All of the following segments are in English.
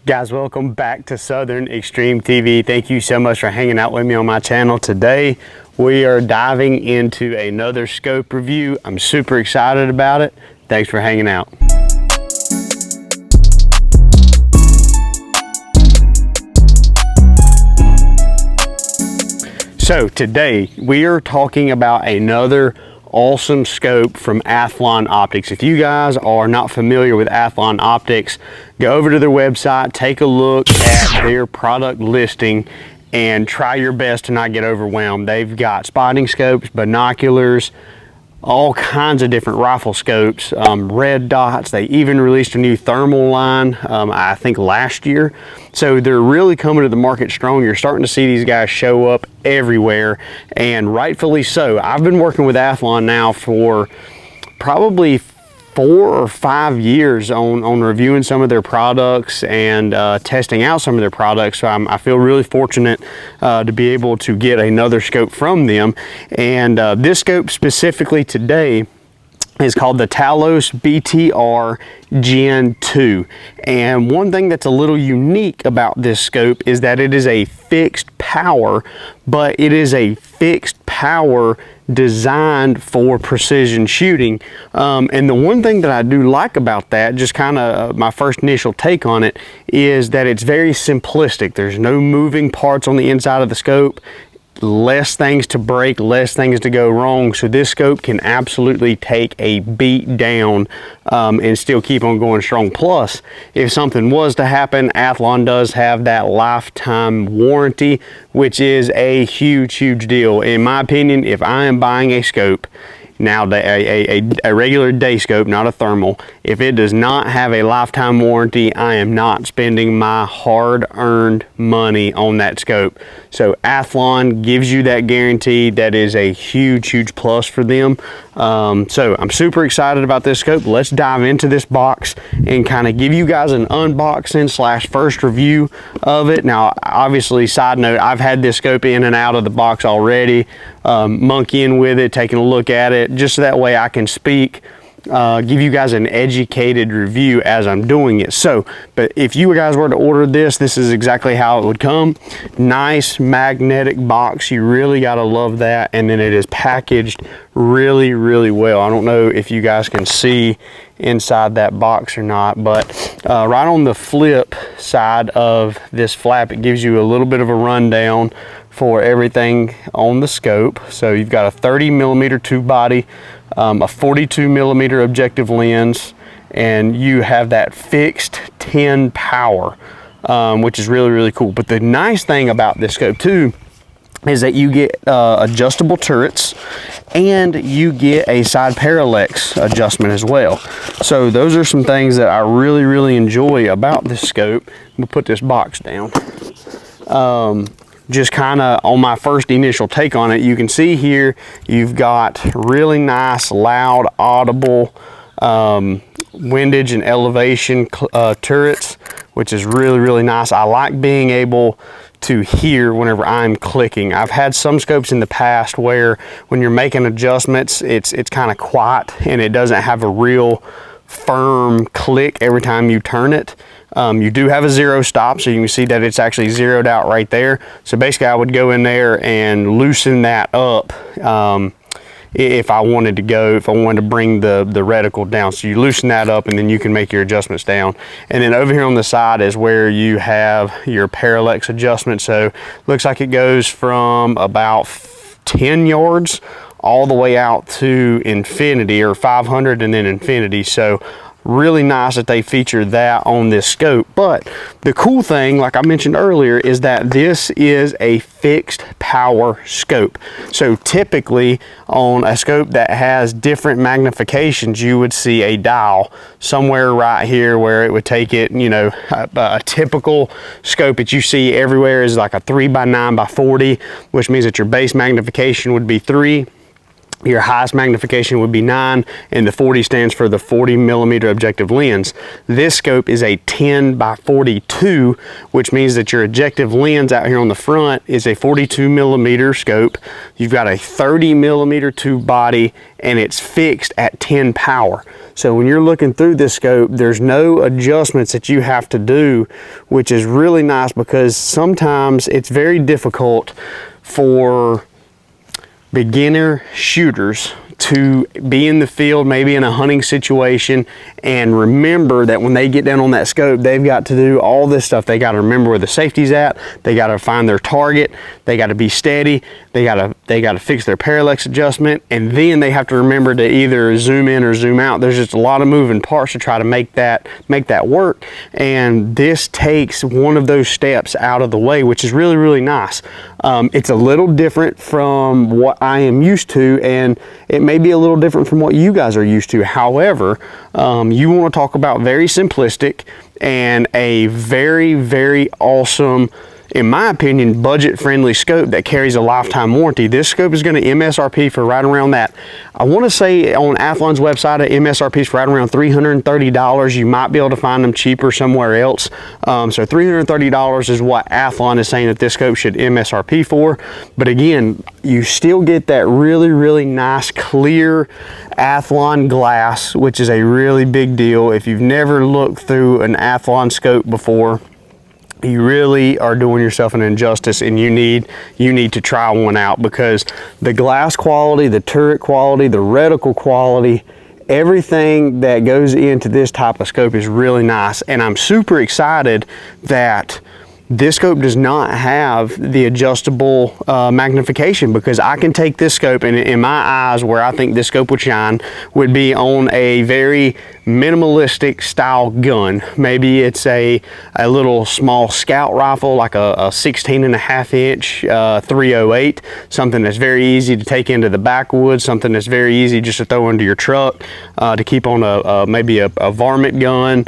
Guys, welcome back to Southern Extreme TV. Thank you so much for hanging out with me on my channel. Today we are diving into another scope review. I'm super excited about it. Thanks for hanging out. So today we are talking about another awesome scope from Athlon Optics. If you guys are not familiar with Athlon Optics, go over to their website, take a look at their product listing, and try your best to not get overwhelmed. They've got spotting scopes, binoculars, all kinds of different rifle scopes, red dots. They even released a new thermal line, I think last year. So they're really coming to the market strong. You're starting to see these guys show up everywhere, and rightfully so. I've been working with Athlon now for probably 4 or 5 years on reviewing some of their products and testing out some of their products. So I feel really fortunate to be able to get another scope from them. And this scope specifically today is called the Talos BTR Gen 2. And one thing that's a little unique about this scope is that it is a fixed power, but it is a fixed power designed for precision shooting. And the one thing that I do like about that, just kind of my first initial take on it, is that it's very simplistic. There's no moving parts on the inside of the scope, less things to break, less things to go wrong. So this scope can absolutely take a beat down and still keep on going strong. Plus, if something was to happen, Athlon does have that lifetime warranty, which is a huge deal. In my opinion, if I am buying a scope, now a regular day scope, not a thermal, if it does not have a lifetime warranty, I am not spending my hard-earned money on that scope. So Athlon gives you that guarantee. That is a huge plus for them. So I'm super excited about this scope. Let's dive into this box and kind of give you guys an unboxing / first review of it. Now, obviously, side note, I've had this scope in and out of the box already, monkeying with it, taking a look at it, just so that way I can speak, give you guys an educated review as I'm doing it. So, but if you guys were to order this, this is exactly how it would come. Nice magnetic box. You really got to love that. And then it is packaged really well. I don't know if you guys can see inside that box or not, but right on the flip side of this flap, it gives you a little bit of a rundown for everything on the scope. So you've got a 30mm tube body, a 42mm objective lens, and you have that fixed 10 power, which is really cool. But the nice thing about this scope too is that you get adjustable turrets, and you get a side parallax adjustment as well. So those are some things that I really enjoy about this scope. We'll put this box down. Just kind of on my first initial take on it, you can see here you've got really nice, loud, audible windage and elevation turrets, which is really nice. I like being able to hear whenever I'm clicking. I've had some scopes in the past where when you're making adjustments, it's kind of quiet and it doesn't have a real firm click every time you turn it. You do have a zero stop, so you can see that it's actually zeroed out right there. So basically I would go in there and loosen that up if I wanted to bring the reticle down. So you loosen that up and then you can make your adjustments down. And then over here on the side is where you have your parallax adjustment. So looks like it goes from about 10 yards all the way out to infinity, or 500 and then infinity. So really nice that they feature that on this scope. But the cool thing, like I mentioned earlier, is that this is a fixed power scope. So typically on a scope that has different magnifications, you would see a dial somewhere right here where it would take it, you know, a typical scope that you see everywhere is like a 3x9x40, which means that your base magnification would be 3. Your highest magnification would be 9, and the 40 stands for the 40 millimeter objective lens. This scope is a 10 by 42, which means that your objective lens out here on the front is a 42 millimeter scope. You've got a 30 millimeter tube body, and it's fixed at 10 power. So when you're looking through this scope, there's no adjustments that you have to do, which is really nice because sometimes it's very difficult for beginner shooters to be in the field, maybe in a hunting situation, and remember that when they get down on that scope, they've got to do all this stuff. They got to remember where the safety's at. They got to find their target. They got to be steady. They got to fix their parallax adjustment, and then they have to remember to either zoom in or zoom out. There's just a lot of moving parts to try to make that work, and this takes one of those steps out of the way, which is really, really nice. It's a little different from what I am used to, and it may be a little different from what you guys are used to. However, you want to talk about very simplistic and a very, very awesome, in my opinion, budget-friendly scope that carries a lifetime warranty. This scope is going to MSRP for right around that. I want to say on Athlon's website, at MSRP is for right around $330. You might be able to find them cheaper somewhere else. So $330 is what Athlon is saying that this scope should MSRP for. But again, you still get that really, really nice clear Athlon glass, which is a really big deal. If you've never looked through an Athlon scope before, you really are doing yourself an injustice, and you need to try one out, because the glass quality, the turret quality, the reticle quality, everything that goes into this type of scope is really nice. And I'm super excited that this scope does not have the adjustable magnification, because I can take this scope, and in my eyes, where I think this scope would shine would be on a very minimalistic style gun. Maybe it's a little small scout rifle, like a 16.5 inch 308, something that's very easy to take into the backwoods, something that's very easy just to throw into your truck, to keep on maybe a varmint gun,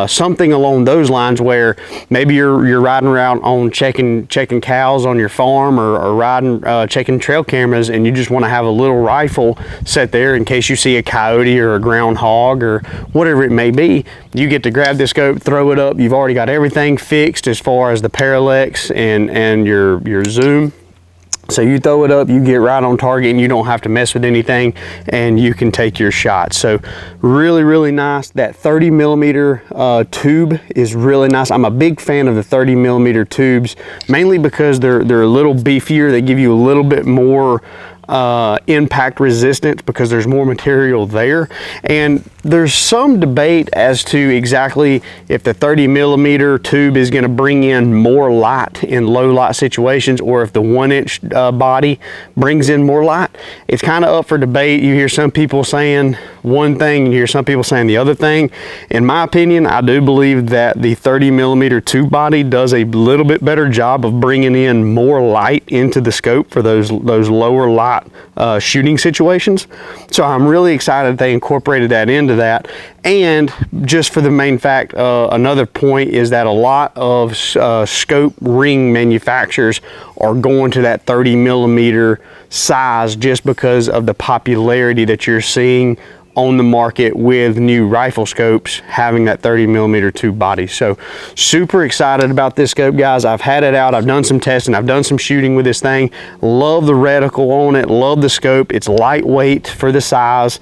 something along those lines, where maybe you're riding around on checking cows on your farm, or riding checking trail cameras, and you just want to have a little rifle set there in case you see a coyote or a groundhog or whatever it may be. You get to grab this scope, throw it up. You've already got everything fixed as far as the parallax and your zoom. So you throw it up, you get right on target, and you don't have to mess with anything, and you can take your shot. So really, really nice. That 30 millimeter tube is really nice. I'm a big fan of the 30 millimeter tubes, mainly because they're a little beefier. They give you a little bit more impact resistance because there's more material there. And there's some debate as to exactly if the 30 millimeter tube is going to bring in more light in low light situations, or if the 1 inch body brings in more light. It's kind of up for debate. You hear some people saying one thing, and you hear some people saying the other thing. In my opinion, I do believe that the 30 millimeter tube body does a little bit better job of bringing in more light into the scope for those lower light shooting situations. So I'm really excited they incorporated that into that. And just for the main fact, another point is that a lot of scope ring manufacturers are going to that 30 millimeter size just because of the popularity that you're seeing on the market with new rifle scopes having that 30 millimeter tube body. So super excited about this scope, guys. I've had it out, I've done some testing, I've done some shooting with this thing. Love the reticle on it, love the scope. It's lightweight for the size.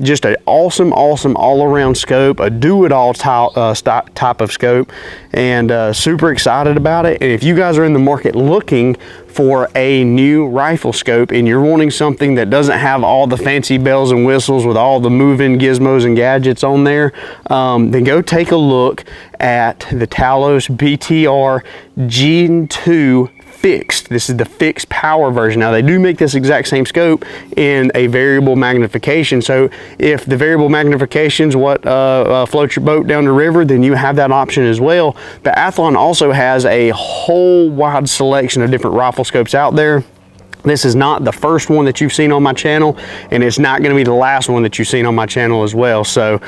Just an awesome all-around scope, a do-it-all type of scope, and super excited about it. And if you guys are in the market looking for a new rifle scope, and you're wanting something that doesn't have all the fancy bells and whistles with all the moving gizmos and gadgets on there, then go take a look at the Talos BTR Gen 2 fixed. This is the fixed power version. Now they do make this exact same scope in a variable magnification. So if the variable magnification is what floats your boat down the river, then you have that option as well. But Athlon also has a whole wide selection of different rifle scopes out there. This is not the first one that you've seen on my channel, and it's not going to be the last one that you've seen on my channel as well. So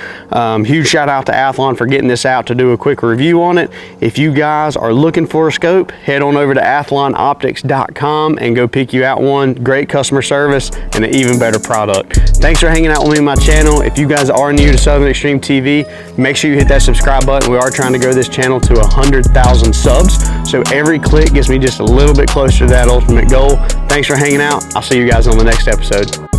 huge shout out to Athlon for getting this out to do a quick review on it. If you guys are looking for a scope, head on over to athlonoptics.com and go pick you out one. Great customer service and an even better product. Thanks for hanging out with me on my channel. If you guys are new to Southern Extreme TV, make sure you hit that subscribe button. We are trying to grow this channel to 100,000 subs. So every click gets me just a little bit closer to that ultimate goal. Thanks for hanging out. I'll see you guys on the next episode.